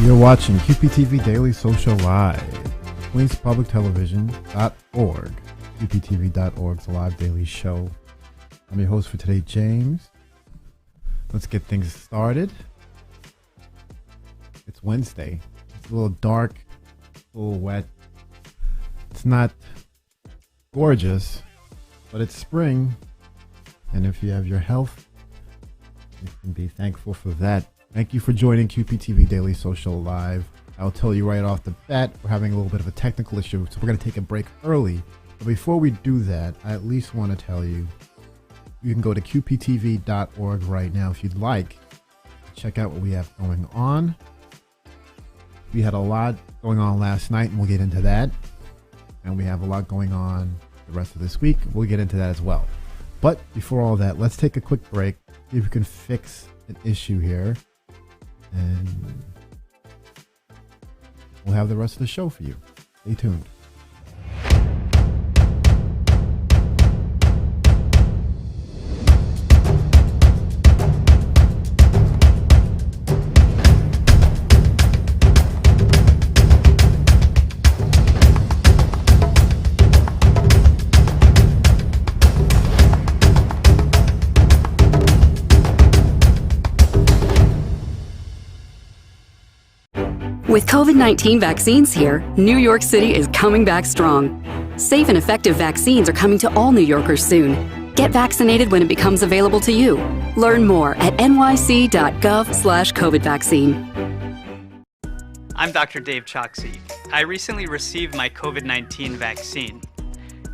You're watching QPTV Daily Social Live, QueensPublicTelevision.org, QPTV.org's live daily show. I'm your host for today, James. Let's get things started. It's Wednesday. It's a little dark, a little wet. It's not gorgeous, but it's spring. And if you have your health, you can be thankful for that. Thank you for joining QPTV Daily Social Live. I'll tell you right off the bat, we're having a little bit of a technical issue, so we're going to take a break early. But before we do that, I at least want to tell you, you can go to QPTV.org right now if you'd like. Check out what we have going on. We had a lot going on last night, and we'll get into that. And we have a lot going on the rest of this week. We'll get into that as well. But before all that, let's take a quick break, see if we can fix an issue here. And we'll have the rest of the show for you. Stay tuned. With COVID-19 vaccines here, New York City is coming back strong. Safe and effective vaccines are coming to all New Yorkers soon. Get vaccinated when it becomes available to you. Learn more at nyc.gov/COVID vaccine. I'm Dr. Dave Choksi. I recently received my COVID-19 vaccine.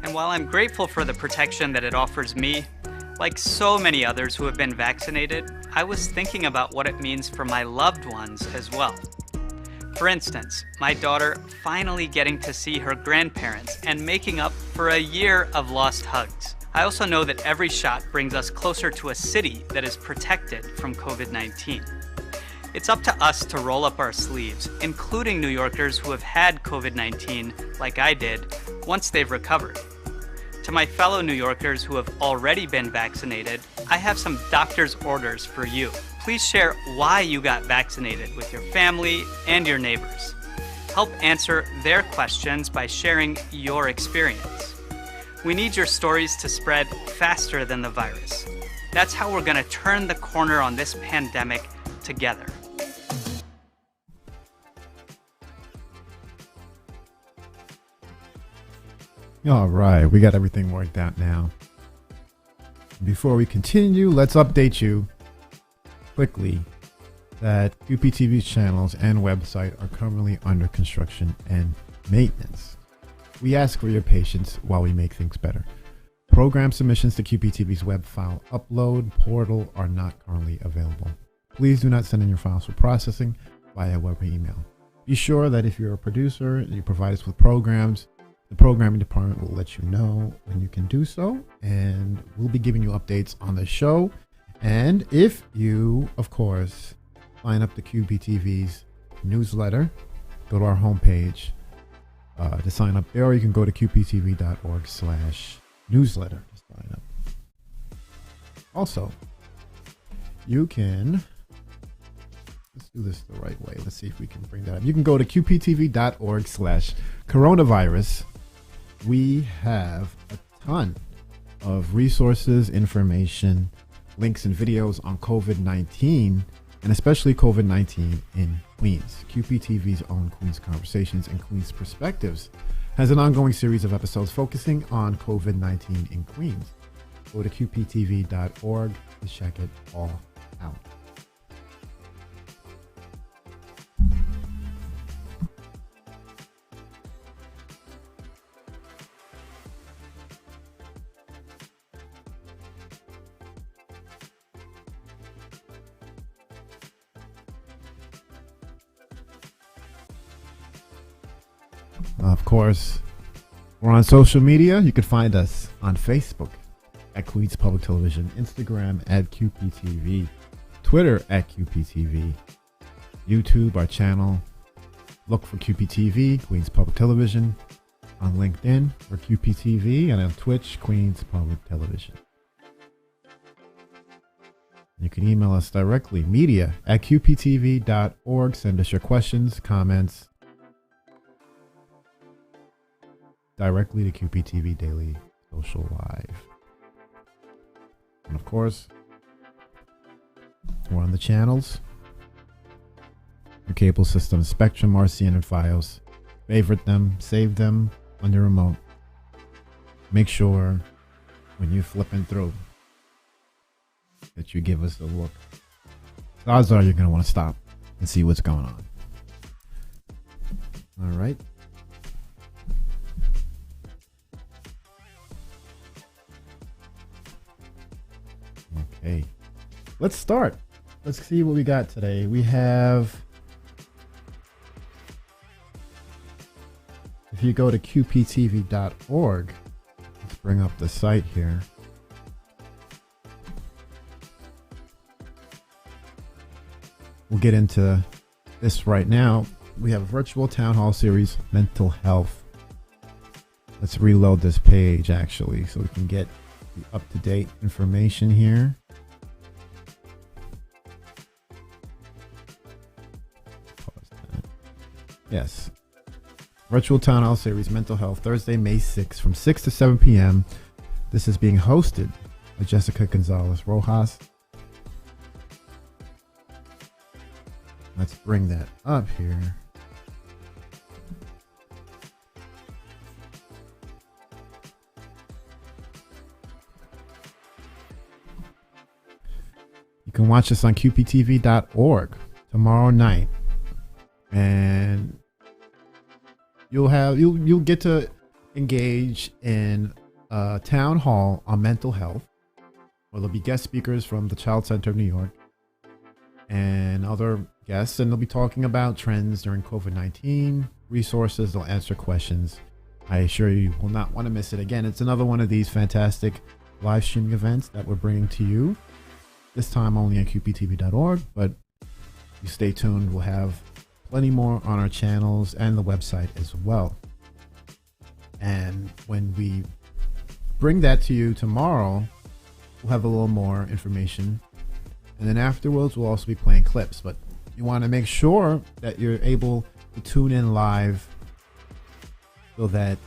And while I'm grateful for the protection that it offers me, like so many others who have been vaccinated, I was thinking about what it means for my loved ones as well. For instance, my daughter finally getting to see her grandparents and making up for a year of lost hugs. I also know that every shot brings us closer to a city that is protected from COVID-19. It's up to us to roll up our sleeves, including New Yorkers who have had COVID-19, like I did, once they've recovered. To my fellow New Yorkers who have already been vaccinated, I have some doctor's orders for you. Please share why you got vaccinated with your family and your neighbors. Help answer their questions by sharing your experience. We need your stories to spread faster than the virus. That's how we're going to turn the corner on this pandemic together. All right, we got everything worked out now. Before we continue, let's update you quickly that QPTV's channels and website are currently under construction and maintenance. We ask for your patience while we make things better. Program submissions to QPTV's web file upload portal are not currently available. Please do not send in your files for processing via web or email. Be sure that if you're a producer and you provide us with programs, the programming department will let you know when you can do so, and we'll be giving you updates on the show. And if you, of course, sign up to QPTV's newsletter, go to our homepage to sign up there, or you can go to qptv.org/newsletter to sign up. Also, you can, let's do this the right way. Let's see if we can bring that up. You can go to qptv.org/coronavirus. We have a ton of resources, information, links, and videos on COVID-19, and especially COVID-19 in Queens. QPTV's own Queens Conversations and Queens Perspectives has an ongoing series of episodes focusing on COVID-19 in Queens. Go to qptv.org to check it all out. Of course, we're on social media. You can find us on Facebook at Queens Public Television, Instagram at QPTV, Twitter at QPTV, YouTube, our channel. Look for QPTV, Queens Public Television. On LinkedIn, for QPTV, and on Twitch, Queens Public Television. You can email us directly, media@qptv.org. Send us your questions, comments, directly to QPTV Daily Social Live. And of course, we're on the channels. Your cable system, Spectrum, RCN, and Fios. Favorite them, save them on your remote. Make sure when you're flipping through that you give us a look. Odds are you're going to want to stop and see what's going on. All right. Okay, let's start. Let's see what we got today. We have, if you go to qptv.org, let's bring up the site here. We'll get into this right now. We have a virtual town hall series, mental health. Let's reload this page actually so we can get the up-to-date information here. Yes. Virtual Town Hall Series, Mental Health, Thursday, May 6th from 6 to 7 p.m. This is being hosted by Jessica Gonzalez Rojas. Let's bring that up here. can watch us on QPTV.org tomorrow night, and you'll get to engage in a town hall on mental health, where there'll be guest speakers from the Child Center of New York and other guests, and they'll be talking about trends during COVID-19, resources. They'll answer questions. I assure you will not want to miss it. Again, it's another one of these fantastic live streaming events that we're bringing to you, this time only on QPTV.org, but you stay tuned. We'll have plenty more on our channels and the website as well. And when we bring that to you tomorrow, we'll have a little more information. And then afterwards, we'll also be playing clips. But you want to make sure that you're able to tune in live so that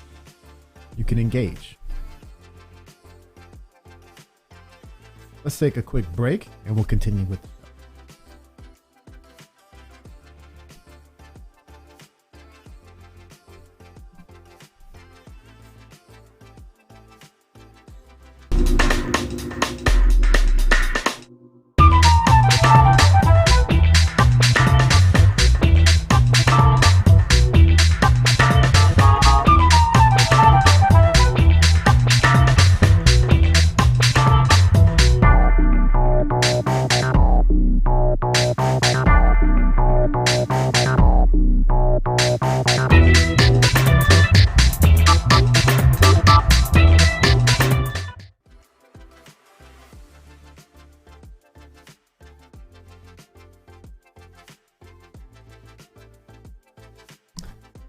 you can engage. Let's take a quick break and we'll continue with the show.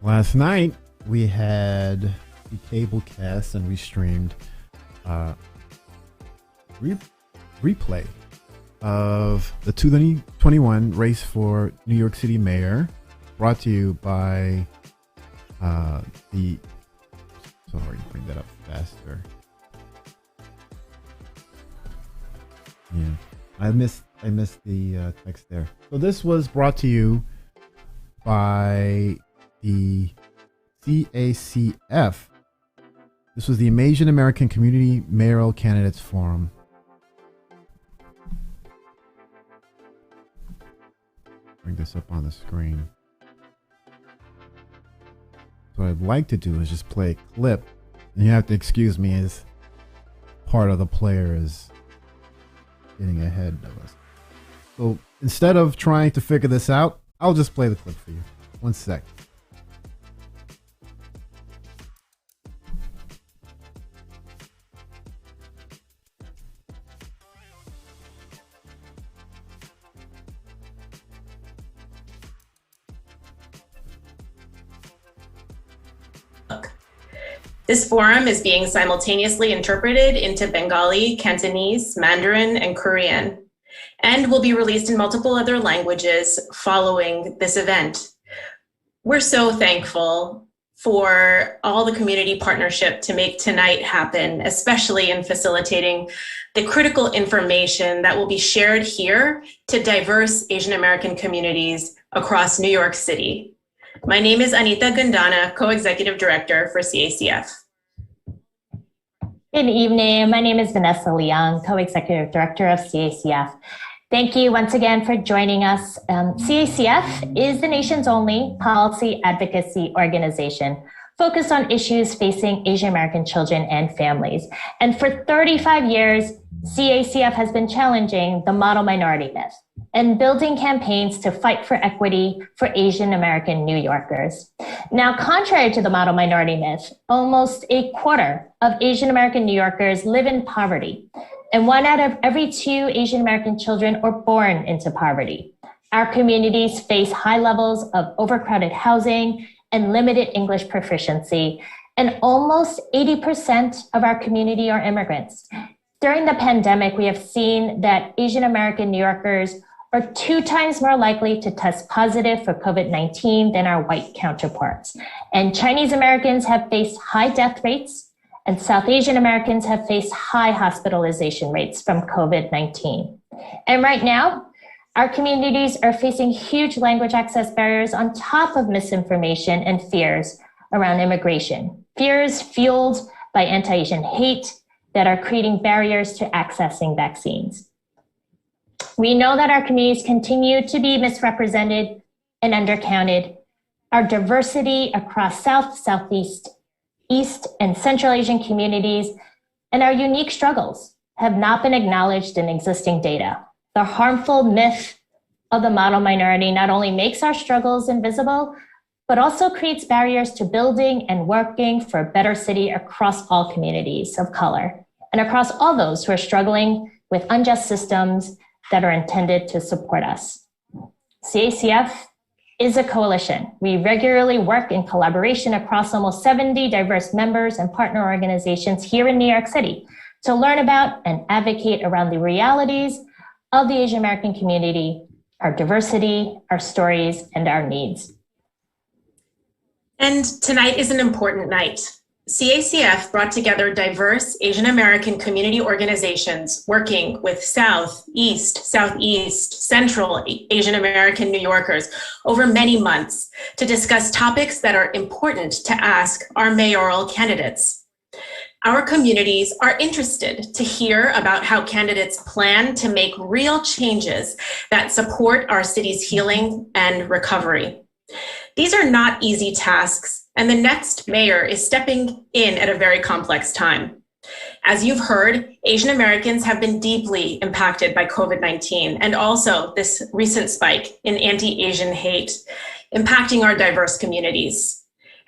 Last night we had the cable cast and we streamed replay of the 2021 race for New York City mayor, brought to you by bring that up faster. Yeah, I missed the text there. So this was brought to you by the CACF. This was the Asian American Community Mayoral Candidates Forum. Bring this up on the screen. So what I'd like to do is just play a clip, and you have to excuse me as part of the player is getting ahead of us. So instead of trying to figure this out, I'll just play the clip for you. One sec. This forum is being simultaneously interpreted into Bengali, Cantonese, Mandarin, and Korean, and will be released in multiple other languages following this event. We're so thankful for all the community partnership to make tonight happen, especially in facilitating the critical information that will be shared here to diverse Asian American communities across New York City. My name is Anita Gandana, Co-Executive Director for CACF. Good evening. My name is Vanessa Leung, Co-Executive Director of CACF. Thank you once again for joining us. CACF is the nation's only policy advocacy organization focused on issues facing Asian American children and families. And for 35 years, CACF has been challenging the model minority myth and building campaigns to fight for equity for Asian American New Yorkers. Now, contrary to the model minority myth, almost a quarter of Asian American New Yorkers live in poverty, and 1 out of every 2 Asian American children are born into poverty. Our communities face high levels of overcrowded housing and limited English proficiency, and almost 80% of our community are immigrants. During the pandemic, we have seen that Asian American New Yorkers are 2 times more likely to test positive for COVID-19 than our white counterparts. And Chinese Americans have faced high death rates, and South Asian Americans have faced high hospitalization rates from COVID-19. And right now, our communities are facing huge language access barriers on top of misinformation and fears around immigration. Fears fueled by anti-Asian hate that are creating barriers to accessing vaccines. We know that our communities continue to be misrepresented and undercounted. Our diversity across South, Southeast, East, and Central Asian communities and our unique struggles have not been acknowledged in existing data. The harmful myth of the model minority not only makes our struggles invisible, but also creates barriers to building and working for a better city across all communities of color and across all those who are struggling with unjust systems that are intended to support us. CACF is a coalition. We regularly work in collaboration across almost 70 diverse members and partner organizations here in New York City to learn about and advocate around the realities of the Asian American community, our diversity, our stories, and our needs. And tonight is an important night. CACF brought together diverse Asian American community organizations working with South, East, Southeast, Central Asian American New Yorkers over many months to discuss topics that are important to ask our mayoral candidates. Our communities are interested to hear about how candidates plan to make real changes that support our city's healing and recovery. These are not easy tasks, and the next mayor is stepping in at a very complex time. As you've heard, Asian Americans have been deeply impacted by COVID-19 and also this recent spike in anti-Asian hate, impacting our diverse communities.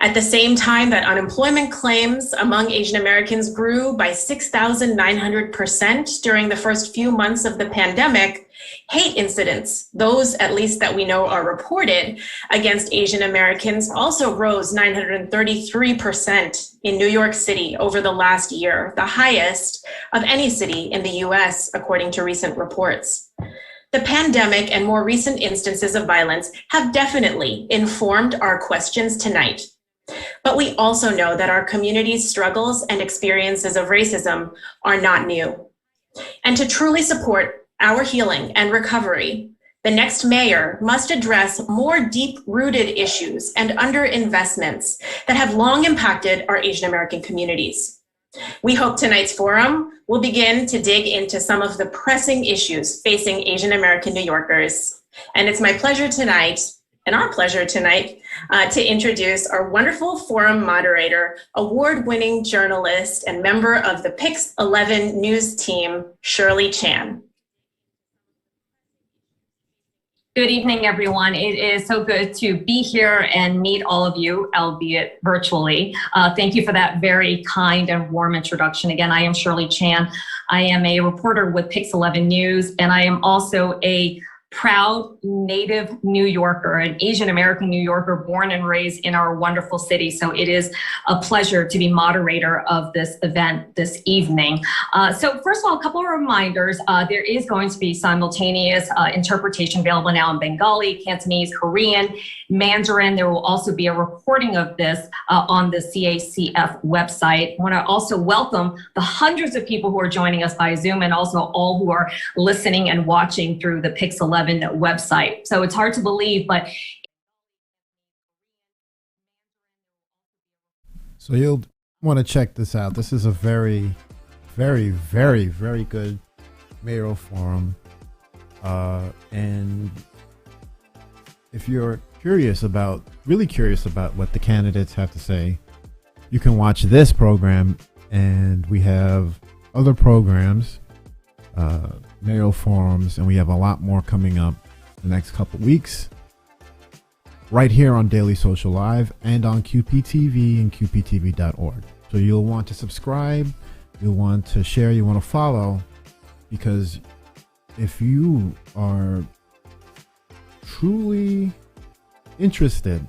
At the same time that unemployment claims among Asian Americans grew by 6,900% during the first few months of the pandemic, hate incidents, those at least that we know are reported against Asian Americans, also rose 933% in New York City over the last year, the highest of any city in the US, according to recent reports. The pandemic and more recent instances of violence have definitely informed our questions tonight. But we also know that our community's struggles and experiences of racism are not new. And to truly support our healing and recovery, the next mayor must address more deep-rooted issues and underinvestments that have long impacted our Asian American communities. We hope tonight's forum will begin to dig into some of the pressing issues facing Asian American New Yorkers. And it's my pleasure tonight, and our pleasure tonight, to introduce our wonderful forum moderator, award-winning journalist, and member of the Pix 11 news team, Shirley Chan. Good evening, everyone. It is so good to be here and meet all of you, albeit virtually. Thank you for that very kind and warm introduction. Again, I am Shirley Chan. I am a reporter with Pix 11 News, and I am also a proud native New Yorker, an Asian American New Yorker born and raised in our wonderful city. So it is a pleasure to be moderator of this event this evening. So first of all, a couple of reminders. There is going to be simultaneous interpretation available now in Bengali, Cantonese, Korean, Mandarin. There will also be a recording of this on the CACF website. I want to also welcome the hundreds of people who are joining us by Zoom and also all who are listening and watching through the Pix 11 website. So it's hard to believe, but so you'll want to check this out. This is a very, very, very, very good mayoral forum. And if you're really curious about what the candidates have to say, you can watch this program, and we have other programs, mayoral forums, and we have a lot more coming up the next couple weeks right here on Daily Social Live and on QPTV and QPTV.org. So you'll want to subscribe, you'll want to share, you want to follow, because if you are truly interested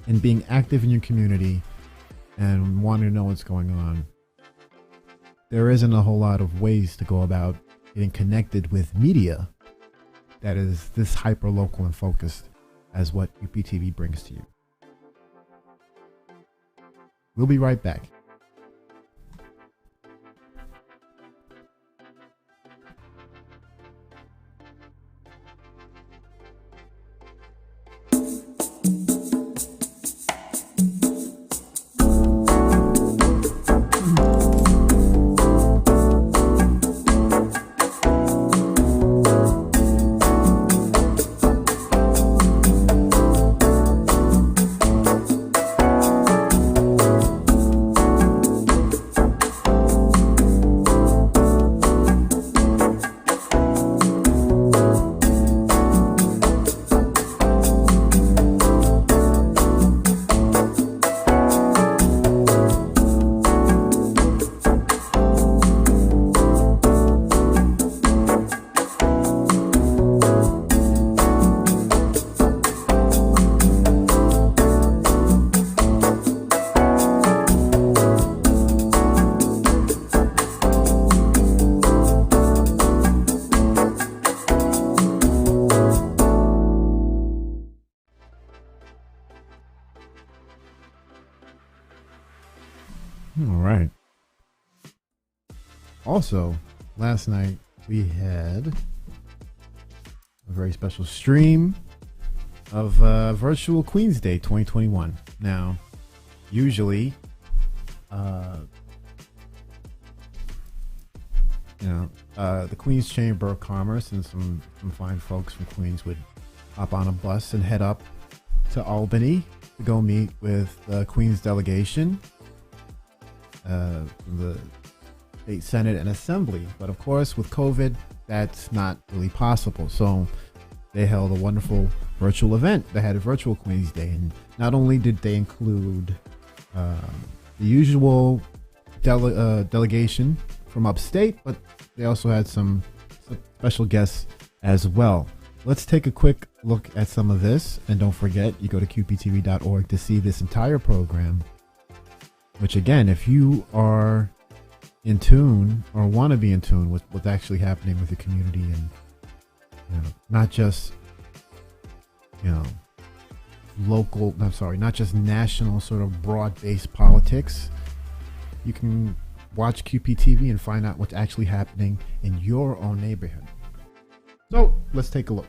in being active in your community and want to know what's going on, there isn't a whole lot of ways to go about getting connected with media that is this hyper local and focused as what QPTV brings to you. We'll be right back. All right. Also, last night we had a very special stream of Virtual Queen's Day 2021. Now, usually, the Queen's Chamber of Commerce and some fine folks from Queens would hop on a bus and head up to Albany to go meet with the Queen's delegation from the State Senate and Assembly. But of course, with COVID, that's not really possible. So they held a wonderful virtual event. They had a virtual Queen's Day. And not only did they include the usual delegation from upstate, but they also had some special guests as well. Let's take a quick look at some of this. And don't forget, you go to qptv.org to see this entire program, which again, if you are in tune or want to be in tune with what's actually happening with the community and not just not just national sort of broad-based politics, you can watch QPTV and find out what's actually happening in your own neighborhood. So let's take a look.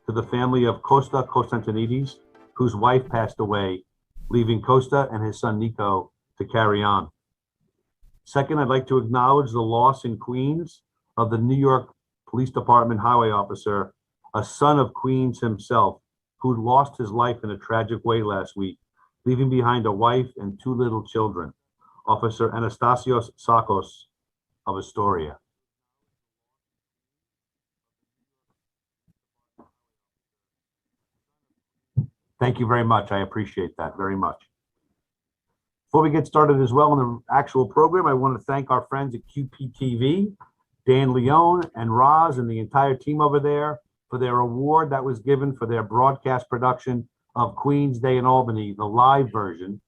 To the family of Costa Costantinides, whose wife passed away, leaving Costa and his son Nico to carry on. Second, I'd like to acknowledge the loss in Queens of the New York Police Department highway officer, a son of Queens himself, who lost his life in a tragic way last week, leaving behind a wife and two little children, Officer Anastasios Sakos of Astoria. Thank you very much. I appreciate that very much. Before we get started as well in the actual program, I want to thank our friends at QPTV, Dan Leone and Roz and the entire team over there for their award that was given for their broadcast production of Queen's Day in Albany, the live version,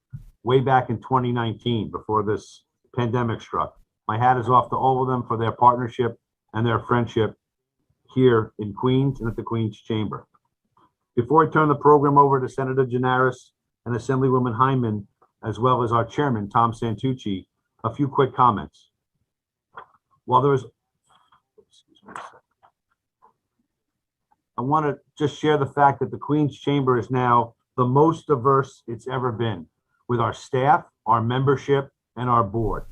way back in 2019 before this pandemic struck. My hat is off to all of them for their partnership and their friendship here in Queens and at the Queen's Chamber. Before I turn the program over to Senator Gianaris and Assemblywoman Hyman, as well as our chairman, Tom Santucci, a few quick comments. While there is, I want to just share the fact that the Queen's Chamber is now the most diverse it's ever been, with our staff, our membership, and our board.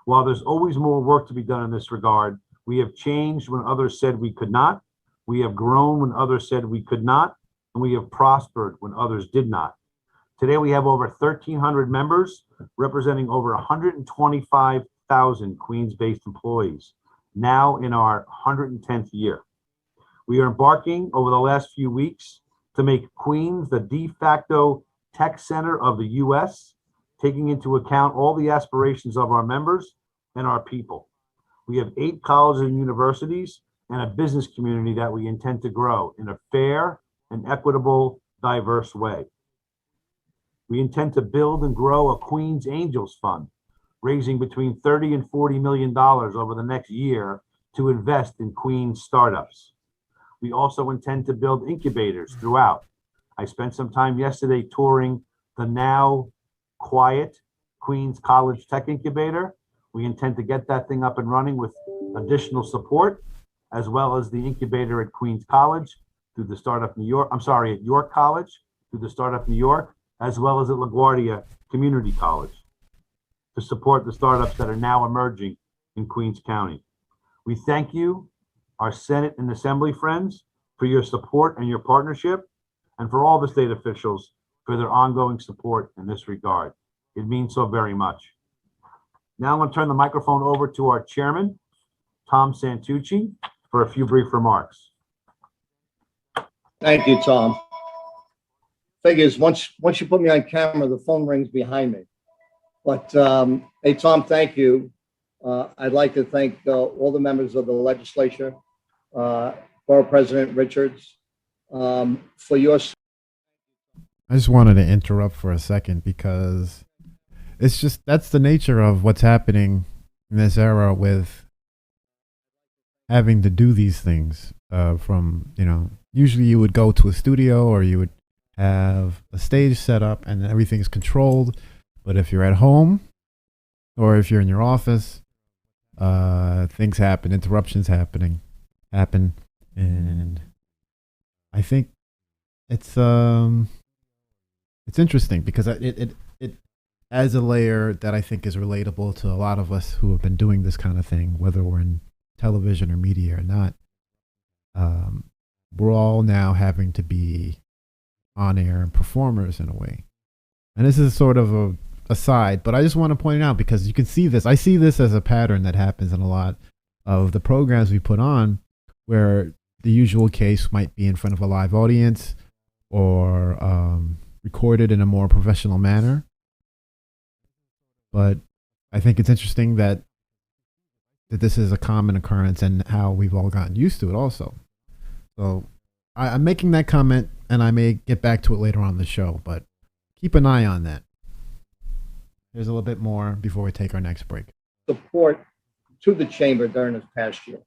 While there's always more work to be done in this regard, we have changed when others said we could not, we have grown when others said we could not, and we have prospered when others did not. Today, we have over 1,300 members, representing over 125,000 Queens-based employees, now in our 110th year. We are embarking over the last few weeks to make Queens the de facto tech center of the U.S., taking into account all the aspirations of our members and our people. We have 8 colleges and universities and a business community that we intend to grow in a fair and equitable, diverse way. We intend to build and grow a Queens Angels Fund, raising between $30 and $40 million over the next year to invest in Queens startups. We also intend to build incubators throughout. I spent some time yesterday touring the now quiet Queens College Tech Incubator. We intend to get that thing up and running with additional support, as well as the incubator at Queens College through the Startup New York, at York College through the Startup New York, as well as at LaGuardia Community College, to support the startups that are now emerging in Queens County. We thank you, our Senate and Assembly friends, for your support and your partnership, and for all the state officials for their ongoing support in this regard. It means so very much. Now I'm going to turn the microphone over to our chairman, Tom Santucci, for a few brief remarks. Thank you, Tom. Figures, once you put me on camera, the phone rings behind me. But hey, Tom, thank you. I'd like to thank all the members of the legislature, Borough President Richards, for your. I just wanted to interrupt for a second because it's just, that's the nature of what's happening in this era with having to do these things from, usually you would go to a studio or you would have a stage set up and everything's controlled. But if you're at home or if you're in your office, things happen, interruptions happen. And I think it's interesting because it adds a layer that I think is relatable to a lot of us who have been doing this kind of thing, whether we're in television or media or not. We're all now having to be on air and performers in a way. And this is sort of a aside, but I just want to point it out because you can see this. I see this as a pattern that happens in a lot of the programs we put on, where the usual case might be in front of a live audience or recorded in a more professional manner. But I think it's interesting that this is a common occurrence and how we've all gotten used to it also. So I'm making that comment, and I may get back to it later on in the show, but keep an eye on that. There's a little bit more before we take our next break. Support to the chamber during this past year.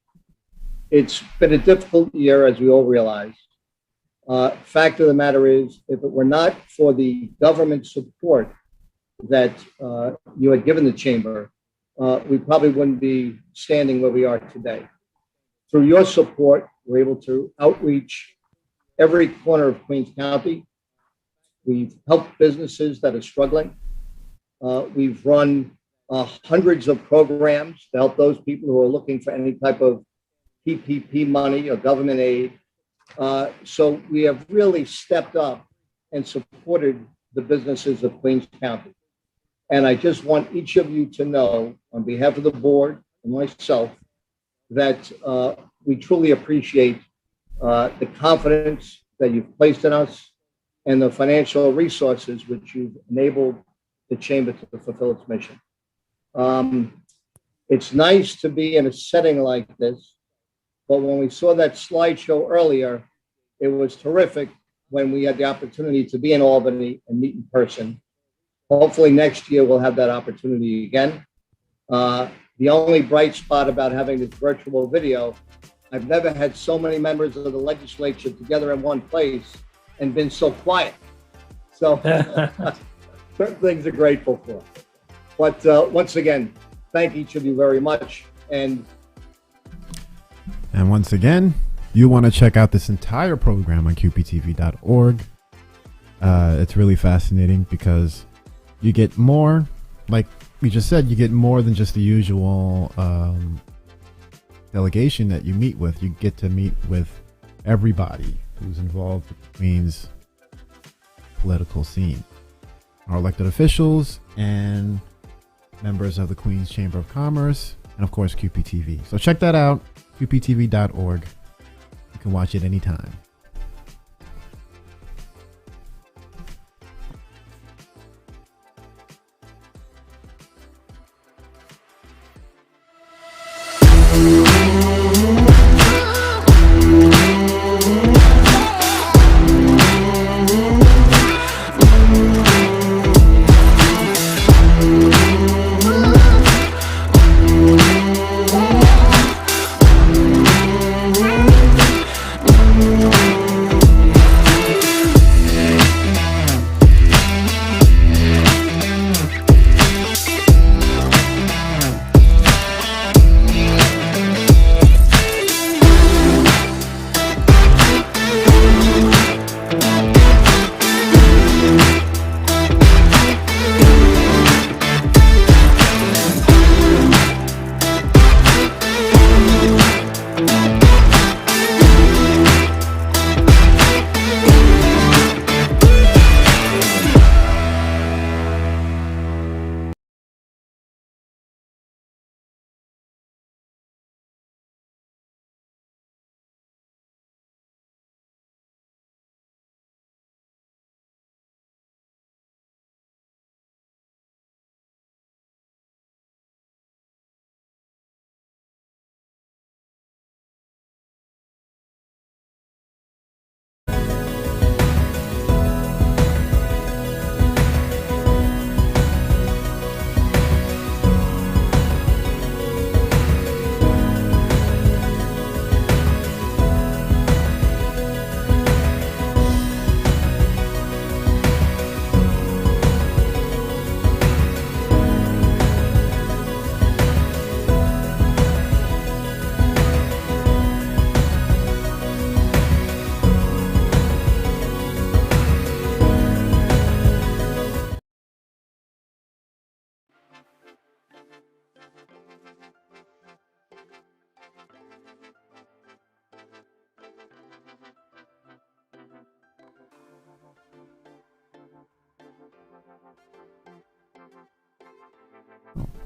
It's been a difficult year, as we all realize. Fact of the matter is, if it were not for the government support that you had given the chamber, we probably wouldn't be standing where we are today. Through your support, we're able to outreach every corner of Queens County. We've helped businesses that are struggling. We've run hundreds of programs to help those people who are looking for any type of PPP money or government aid. So we have really stepped up and supported the businesses of Queens County. And I just want each of you to know, on behalf of the board and myself, that we truly appreciate the confidence that you've placed in us and the financial resources which you've enabled the chamber to fulfill its mission. It's nice to be in a setting like this, but when we saw that slideshow earlier, it was terrific when we had the opportunity to be in Albany and meet in person. Hopefully next year we'll have that opportunity again. The only bright spot about having this virtual video, I've never had so many members of the legislature together in one place and been so quiet. So certain things are grateful for. But once again, thank each of you very much. And once again, you want to check out this entire program on QPTV.org. It's really fascinating because you get more, like we just said, you get more than just the usual delegation that you meet with. You get to meet with everybody who's involved with the Queens political scene. Our elected officials and members of the Queens Chamber of Commerce, and of course QPTV. So check that out, QPTV.org. You can watch it anytime.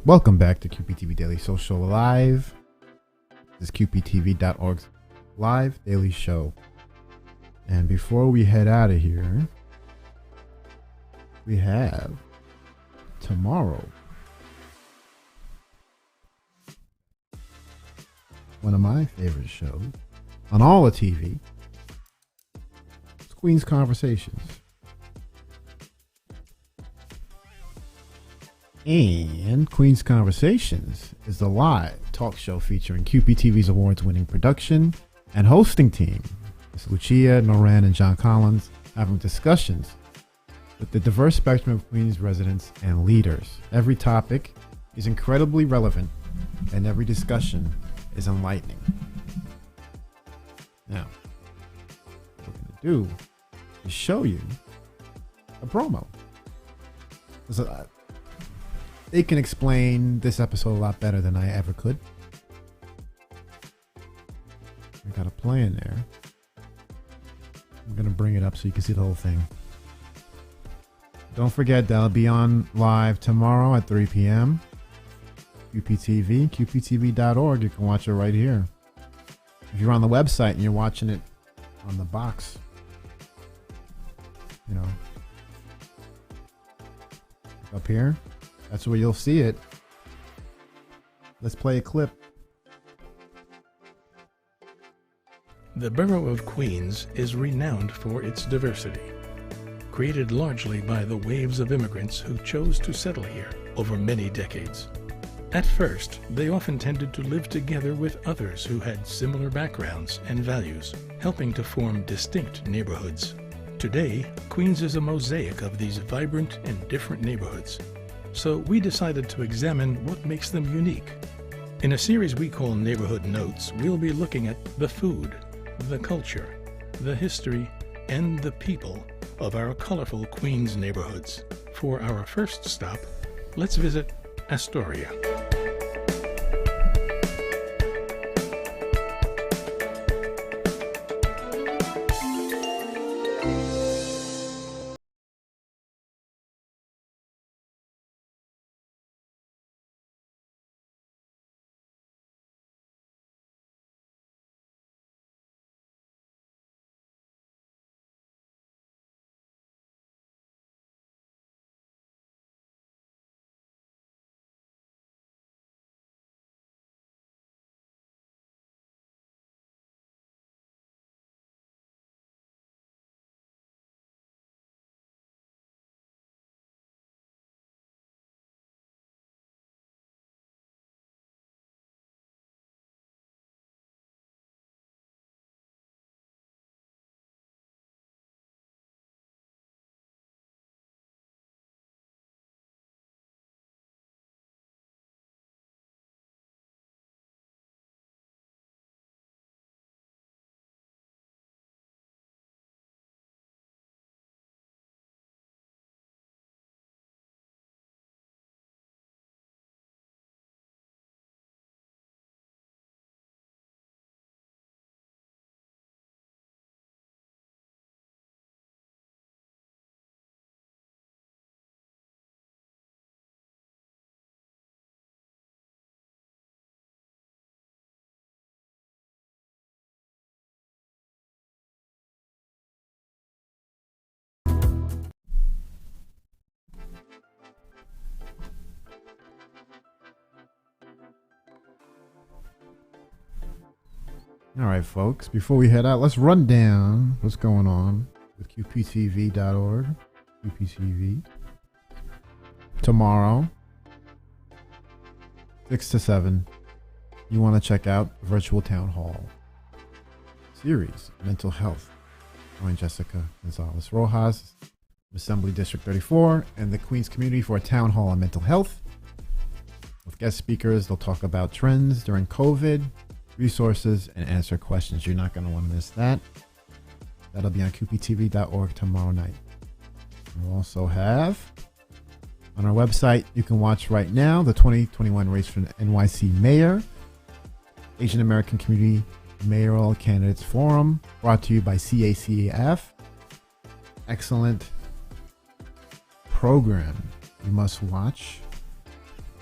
Welcome back to QPTV Daily Social Live. This is QPTV.org's live daily show. And before we head out of here, we have tomorrow one of my favorite shows on all the TV. It's Queen's Conversations. And Queen's Conversations is the live talk show featuring QPTV's awards-winning production and hosting team. It's Lucia, Noran, and John Collins having discussions with the diverse spectrum of Queens residents and leaders. Every topic is incredibly relevant, and every discussion is enlightening. Now, what we're going to do is show you a promo. They can explain this episode a lot better than I ever could. I got a play in there. I'm going to bring it up so you can see the whole thing. Don't forget that'll be on live tomorrow at 3 p.m. QPTV, QPTV.org. You can watch it right here. If you're on the website and you're watching it on the box, you know, up here, that's where you'll see it. Let's play a clip. The borough of Queens is renowned for its diversity, created largely by the waves of immigrants who chose to settle here over many decades. At first, they often tended to live together with others who had similar backgrounds and values, helping to form distinct neighborhoods. Today, Queens is a mosaic of these vibrant and different neighborhoods. So we decided to examine what makes them unique. In a series we call Neighborhood Notes, we'll be looking at the food, the culture, the history, and the people of our colorful Queens neighborhoods. For our first stop, let's visit Astoria. All right, folks, before we head out, let's run down what's going on with QPTV.org. QPTV. Tomorrow, 6 to 7, you want to check out Virtual Town Hall series, Mental Health. Join Jessica Gonzalez Rojas, Assembly District 34, and the Queens community for a town hall on mental health. With guest speakers, they'll talk about trends during COVID, resources, and answer questions. You're not going to want to miss that. That'll be on QPTV.org tomorrow night. We'll also have on our website, you can watch right now the 2021 race for the NYC Mayor, Asian American Community Mayoral Candidates Forum, brought to you by CACAF. Excellent program you must watch.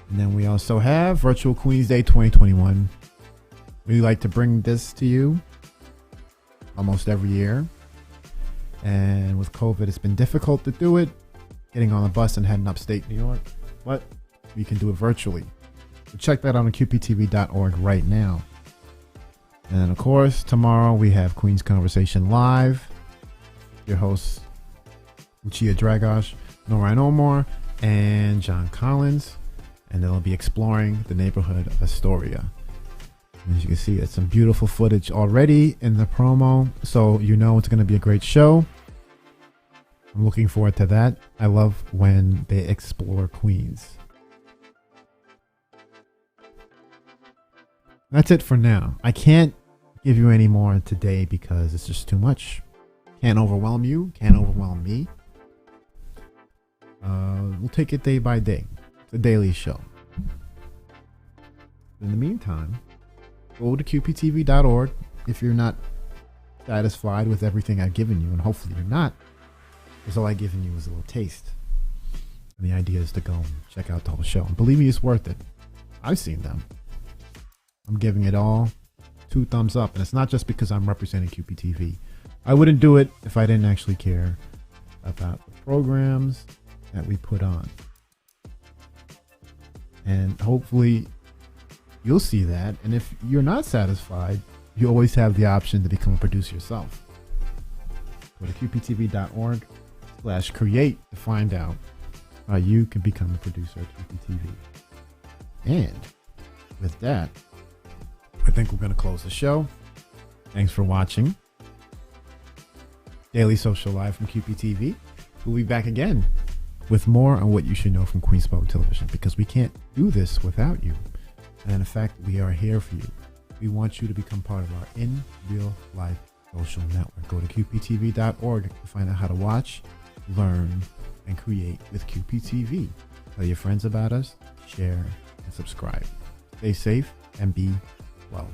And then we also have Virtual Queens Day 2021. We like to bring this to you almost every year. And with COVID, it's been difficult to do it, getting on a bus and heading upstate New York. But we can do it virtually. So check that out on QPTV.org right now. And then, of course, tomorrow we have Queen's Conversation Live. Your hosts, Lucia Dragosh, Norine Omar, and John Collins. And they'll be exploring the neighborhood of Astoria. And as you can see, it's some beautiful footage already in the promo. So you know it's going to be a great show. I'm looking forward to that. I love when they explore Queens. That's it for now. I can't give you any more today because it's just too much. Can't overwhelm you. Can't overwhelm me. We'll take it day by day. It's a daily show. In the meantime, go to QPTV.org if you're not satisfied with everything I've given you, and hopefully you're not, because all I've given you is a little taste. And the idea is to go and check out the whole show. And believe me, it's worth it. I've seen them. I'm giving it all 2 thumbs up. And it's not just because I'm representing QPTV. I wouldn't do it if I didn't actually care about the programs that we put on. And hopefully you'll see that. And if you're not satisfied, you always have the option to become a producer yourself. Go to QPTV.org/create to find out how you can become a producer at QPTV. And with that, I think we're going to close the show. Thanks for watching Daily Social Live from QPTV. We'll be back again with more on what you should know from Queens Public Television, because we can't do this without you. And in fact, we are here for you. We want you to become part of our in real life social network. Go to QPTV.org to find out how to watch, learn, and create with QPTV. Tell your friends about us, share, and subscribe. Stay safe and be well.